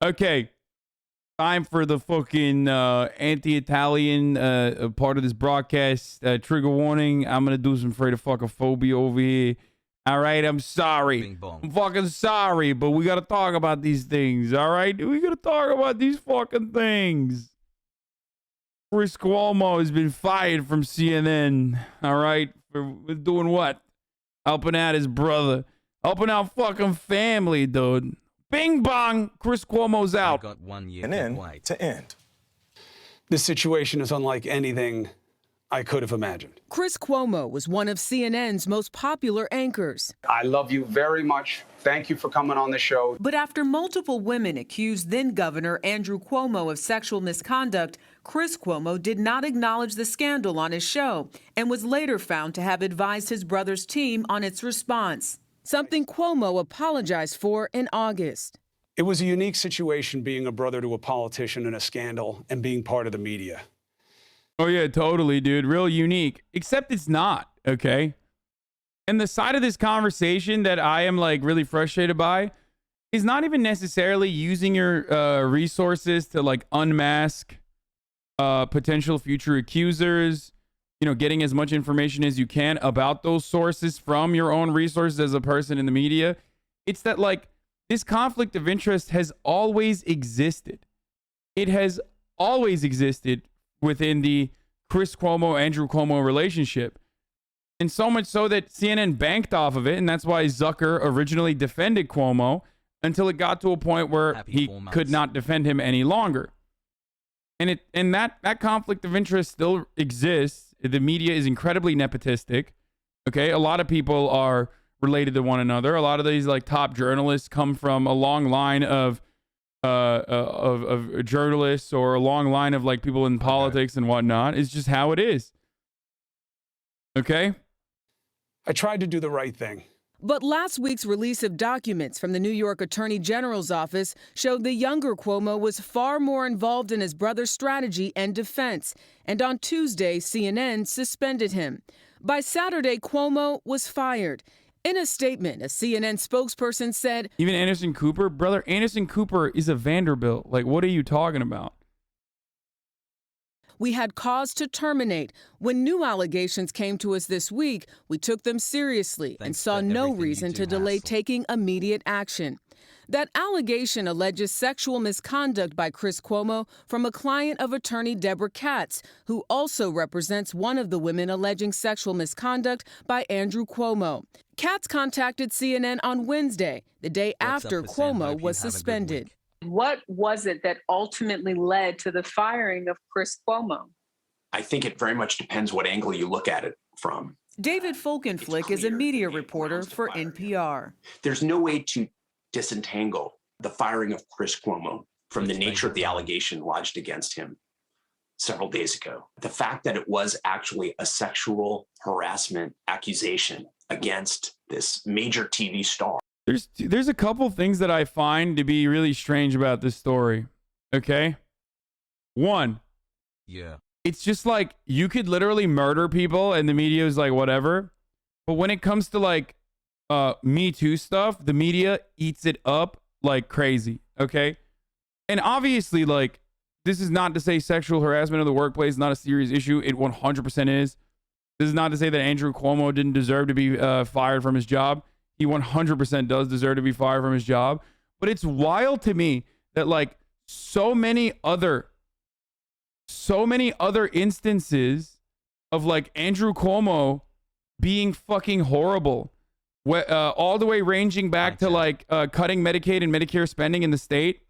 Okay. Time for the fucking anti-Italian part of this broadcast. Trigger warning. I'm going to do some afraid of fucking phobia over here. All right, I'm sorry. I'm fucking sorry, but we got to talk about these things, all right? We got to talk about these fucking things. Chris Cuomo has been fired from CNN, all right? For doing what? Helping out his brother. Helping out fucking family, dude. Bing bong, Chris Cuomo's out. I got 1 year And in to end. This situation is unlike anything I could have imagined. Chris Cuomo was one of CNN's most popular anchors. I love you very much. Thank you for coming on the show. But after multiple women accused then Governor Andrew Cuomo of sexual misconduct, Chris Cuomo did not acknowledge the scandal on his show and was later found to have advised his brother's team on its response, something Cuomo apologized for in August. It was a unique situation being a brother to a politician in a scandal and being part of the media. Oh, yeah, totally, dude. Real unique. Except it's not, okay? And the side of this conversation that I am, like, really frustrated by is not even necessarily using your resources to, like, unmask potential future accusers, you know, getting as much information as you can about those sources from your own resources as a person in the media. It's that, like, this conflict of interest has always existed. It has always existed within the Chris Cuomo, Andrew Cuomo relationship. And so much so that CNN banked off of it. And that's why Zucker originally defended Cuomo until it got to a point where he could not defend him any longer. And that conflict of interest still exists. The media is incredibly nepotistic. Okay. A lot of people are related to one another. A lot of these like top journalists come from a long line of journalists or a long line of like people in politics and whatnot. It's just how it is. Okay. I tried to do the right thing. But last week's release of documents from the New York Attorney General's office showed the younger Cuomo was far more involved in his brother's strategy and defense. And on Tuesday, CNN suspended him. By Saturday, Cuomo was fired. In a statement, a CNN spokesperson said, even Anderson Cooper, brother, Anderson Cooper is a Vanderbilt. Like, what are you talking about? we had cause to terminate. When new allegations came to us this week, we took them seriously and saw no reason to delay taking immediate action. That allegation alleges sexual misconduct by Chris Cuomo from a client of attorney Deborah Katz, who also represents one of the women alleging sexual misconduct by Andrew Cuomo. Katz contacted CNN on Wednesday, the day after Cuomo was suspended. What was it that ultimately led to the firing of Chris Cuomo? I think it very much depends what angle you look at it from. David Folkenflik is a media reporter for NPR. There's no way to disentangle the firing of Chris Cuomo from the nature of the allegation lodged against him several days ago. The fact that it was actually a sexual harassment accusation against this major TV star. There's a couple things that I find to be really strange about this story. Okay? One. Yeah. It's just like you could literally murder people and the media is like whatever. But when it comes to like Me Too stuff, the media eats it up like crazy. Okay? And obviously, like, this is not to say sexual harassment in the workplace is not a serious issue. It 100% is. This is not to say that Andrew Cuomo didn't deserve to be fired from his job. He 100% does deserve to be fired from his job. But it's wild to me that like so many other instances of like Andrew Cuomo being fucking horrible, all the way ranging back to like cutting Medicaid and Medicare spending in the state,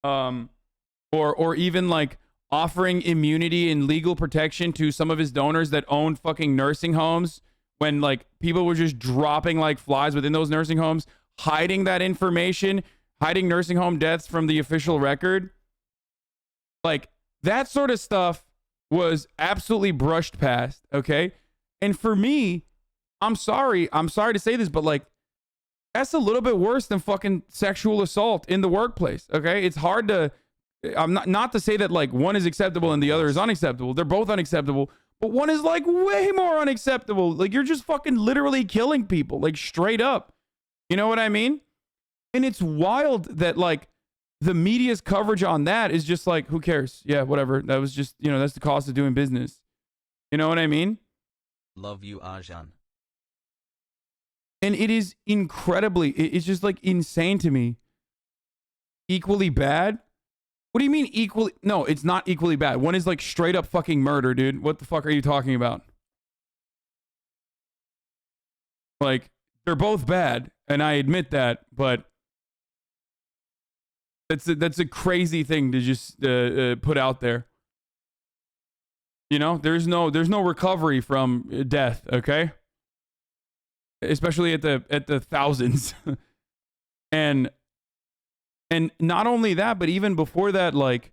or even like offering immunity and legal protection to some of his donors that own fucking nursing homes when like people were just dropping like flies within those nursing homes, hiding that information, hiding nursing home deaths from the official record. Like that sort of stuff was absolutely brushed past. Okay. And for me, I'm sorry to say this, but like that's a little bit worse than fucking sexual assault in the workplace. Okay. It's hard to, I'm not to say that like one is acceptable and the other is unacceptable. They're both unacceptable, but one is like way more unacceptable. Like you're just fucking literally killing people, like straight up. You know what I mean? And it's wild that like the media's coverage on that is just like, who cares? Yeah, whatever. That was just, that's the cost of doing business. You know what I mean? Love you, Arjan. And it is it's just like insane to me. Equally bad? What do you mean equally? No, it's not equally bad. One is like straight up fucking murder, dude. What the fuck are you talking about? Like, they're both bad, and I admit that, but that's a crazy thing to just put out there. There's no recovery from death, okay? Especially at the thousands. and not only that, but even before that, like,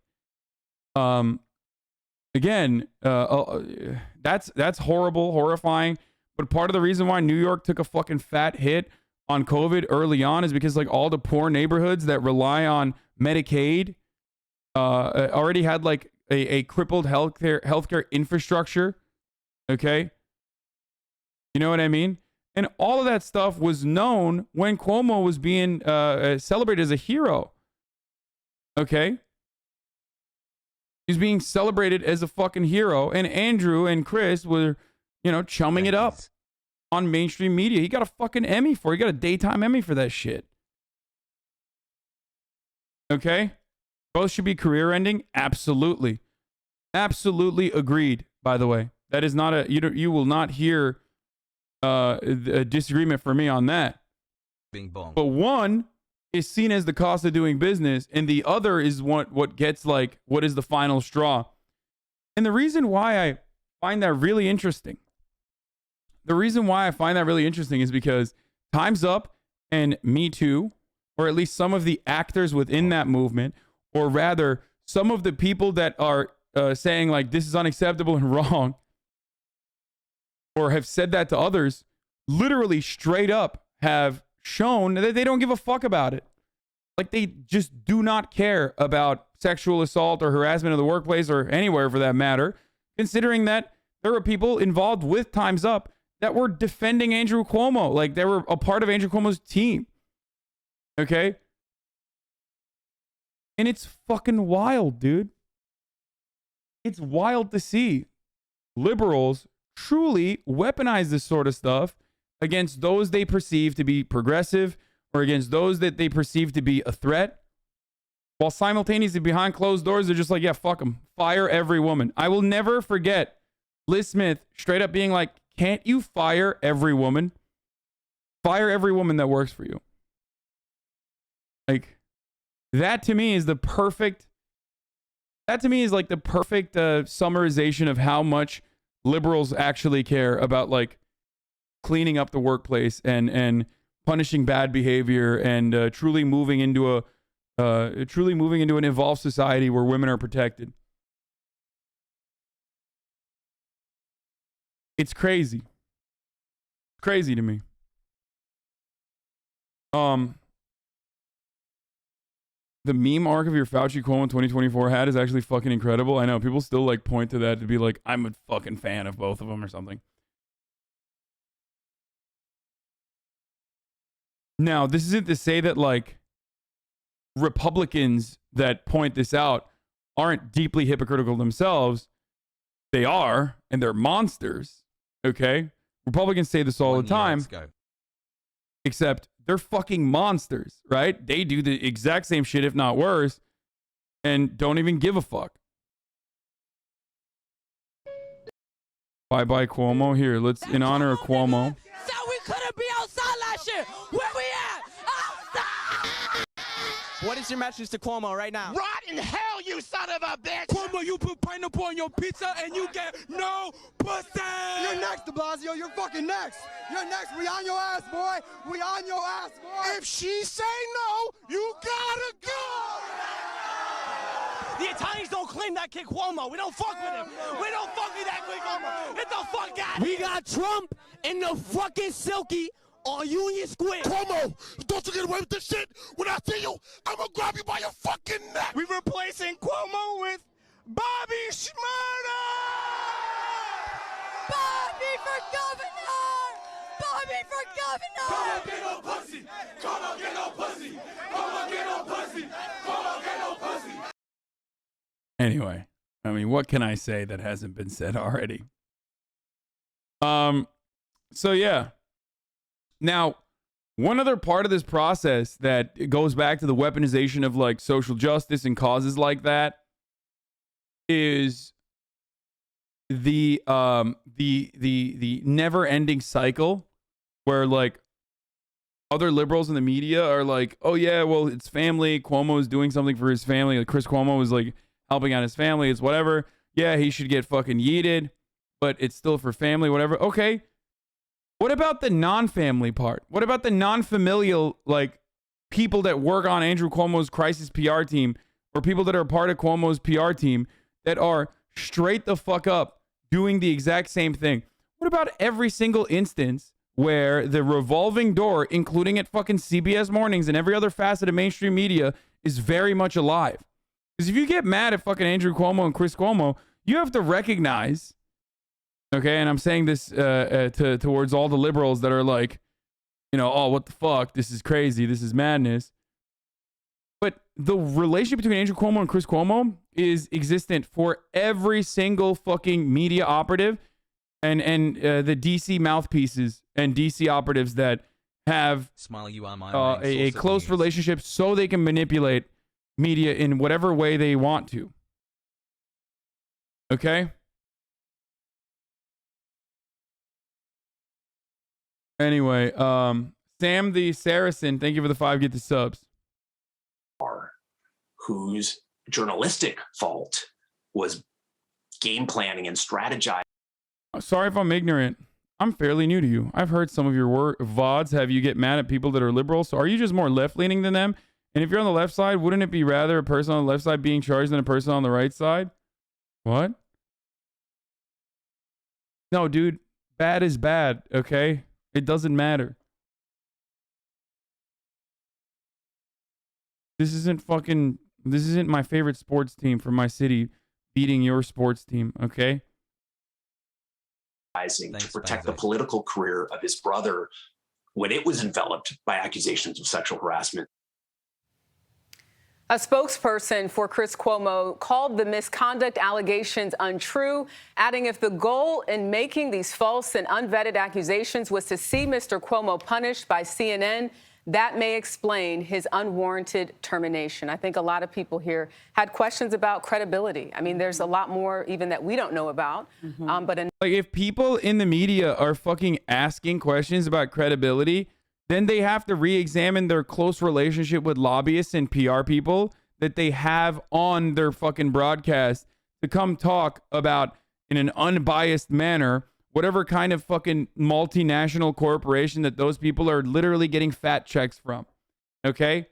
again, that's horrible, horrifying. But part of the reason why New York took a fucking fat hit on COVID early on is because, like, all the poor neighborhoods that rely on Medicaid already had like a crippled healthcare infrastructure. Okay, you know what I mean? And all of that stuff was known when Cuomo was being celebrated as a hero. Okay, he's being celebrated as a fucking hero, and Andrew and Chris were, chumming it up on mainstream media. He got a fucking Emmy for it. He got a daytime Emmy for that shit. Okay? Both should be career ending? Absolutely. Absolutely agreed, by the way. That is not you will not hear a disagreement from me on that. Bing bong. But one is seen as the cost of doing business, and the other is what gets, like, what is the final straw. And the reason why I find that really interesting is because Time's Up and Me Too, or at least some of the actors within that movement, or rather some of the people that are saying, like, this is unacceptable and wrong, or have said that to others, literally straight up have shown that they don't give a fuck about it. Like, they just do not care about sexual assault or harassment in the workplace or anywhere for that matter, considering that there were people involved with Time's Up that were defending Andrew Cuomo. Like, they were a part of Andrew Cuomo's team. Okay? And it's fucking wild, dude. It's wild to see liberals truly weaponize this sort of stuff against those they perceive to be progressive or against those that they perceive to be a threat, while simultaneously behind closed doors, they're just like, yeah, fuck them. Fire every woman. I will never forget Liz Smith straight up being like, can't you fire every woman? Fire every woman that works for you. Like, that to me is the perfect, summarization of how much liberals actually care about, like, cleaning up the workplace and punishing bad behavior and truly moving into an evolved society where women are protected. It's crazy. Crazy to me. The meme arc of your Fauci Cuomo 2024 hat is actually fucking incredible. I know people still, like, point to that to be like, I'm a fucking fan of both of them or something. Now, this isn't to say that, like, Republicans that point this out aren't deeply hypocritical themselves. They are, and they're monsters. Okay? Republicans say this all the time. Except they're fucking monsters, right? They do the exact same shit, if not worse, and don't even give a fuck. Bye-bye, Cuomo. Here, let's, in honor of Cuomo. So we couldn't be outside last year. Where we at? Outside! What is your message to Cuomo right now? Rot in hell, you son of a bitch! Cuomo, you put pineapple on your pizza and you get no pussy! You're next, de Blasio. You're fucking next. You're next. We on your ass, boy. We on your ass, boy. If she say no, you gotta go! The Italians don't claim that kid Cuomo. We don't fuck with him. We don't fuck with that kid Cuomo. Get the fuck out of here. We got Trump in the fucking silky on Union Square. Cuomo, don't you get away with this shit? When I see you, I'm gonna grab you by your fucking neck! We're replacing Cuomo with Bobby Shmurda! Bobby for governor! Bobby for governor! Come on, get no pussy! Come on, get no pussy! Come on, get no pussy! Come on, get Anyway, I mean, what can I say that hasn't been said already? So yeah. Now, one other part of this process that goes back to the weaponization of like social justice and causes like that is the never-ending cycle where like other liberals in the media are like, oh yeah, well, it's family. Cuomo is doing something for his family. Like Chris Cuomo is like helping out his family. It's whatever. Yeah, he should get fucking yeeted, but it's still for family, whatever. Okay. What about the non-family part? What about the non-familial, like, people that work on Andrew Cuomo's crisis PR team or people that are part of Cuomo's PR team that are straight the fuck up doing the exact same thing? What about every single instance where the revolving door, including at fucking CBS Mornings and every other facet of mainstream media, is very much alive? Because if you get mad at fucking Andrew Cuomo and Chris Cuomo, you have to recognize... Okay, and I'm saying this towards all the liberals that are like, you know, oh, what the fuck? This is crazy. This is madness. But the relationship between Andrew Cuomo and Chris Cuomo is existent for every single fucking media operative and the DC mouthpieces and DC operatives that have Smile, you are my a close relationship so they can manipulate media in whatever way they want to. Okay? Anyway, Sam the Saracen, thank you for the 5 get the subs. Whose journalistic fault was game planning and strategizing. Sorry if I'm ignorant. I'm fairly new to you. I've heard some of your VODs have you get mad at people that are liberal. So are you just more left-leaning than them? And if you're on the left side, wouldn't it be rather a person on the left side being charged than a person on the right side? What? No, dude. Bad is bad, okay? It doesn't matter. This isn't my favorite sports team from my city beating your sports team, okay? To protect the political career of his brother when it was enveloped by accusations of sexual harassment. A spokesperson for Chris Cuomo called the misconduct allegations untrue, adding if the goal in making these false and unvetted accusations was to see Mr. Cuomo punished by CNN, that may explain his unwarranted termination. I think a lot of people here had questions about credibility. I mean, there's a lot more even that we don't know about. Like if people in the media are fucking asking questions about credibility, then they have to re-examine their close relationship with lobbyists and PR people that they have on their fucking broadcast to come talk about in an unbiased manner whatever kind of fucking multinational corporation that those people are literally getting fat checks from. Okay?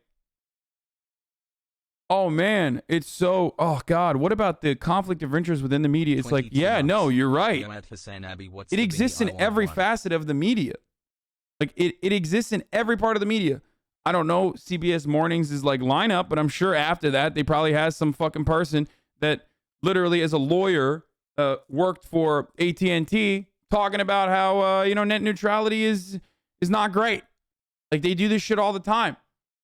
Oh man, it's so, oh God, what about the conflict of interest within the media? It's like, yeah, no, you're right. It exists in every facet of the media. Like it exists in every part of the media. I don't know CBS Mornings is like lineup, but I'm sure after that they probably has some fucking person that literally as a lawyer worked for AT&T talking about how net neutrality is not great. Like they do this shit all the time.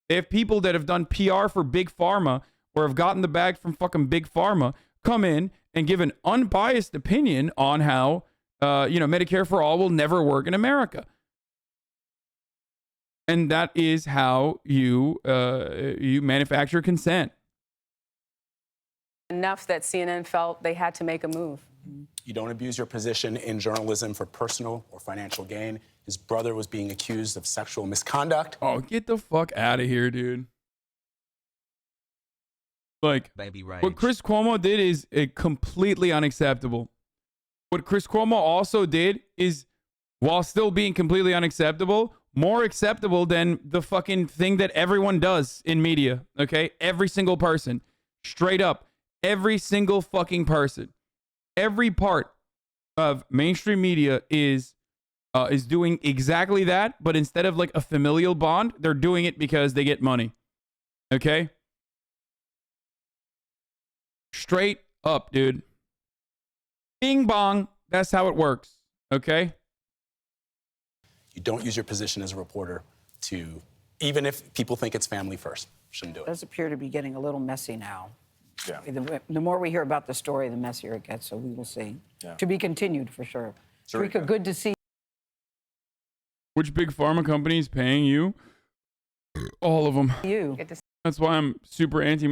They have people that have done PR for Big Pharma or have gotten the bag from fucking Big Pharma come in and give an unbiased opinion on how Medicare for all will never work in America. And that is how you manufacture consent. Enough that CNN felt they had to make a move. You don't abuse your position in journalism for personal or financial gain. His brother was being accused of sexual misconduct. Oh, get the fuck out of here, dude. Like, what Chris Cuomo did is completely unacceptable. What Chris Cuomo also did is, while still being completely unacceptable, more acceptable than the fucking thing that everyone does in media, okay? Every single person. Straight up. Every single fucking person. Every part of mainstream media is doing exactly that, but instead of like a familial bond, they're doing it because they get money. Okay? Straight up, dude. Bing bong. That's how it works. Okay? You don't use your position as a reporter to, even if people think it's family first, shouldn't do it. It does appear to be getting a little messy now. Yeah. The more we hear about the story, the messier it gets, so we will see. Yeah. To be continued, for sure. Sarika. Sarika, good to see Which big pharma company is paying you? All of them. you. That's why I'm super anti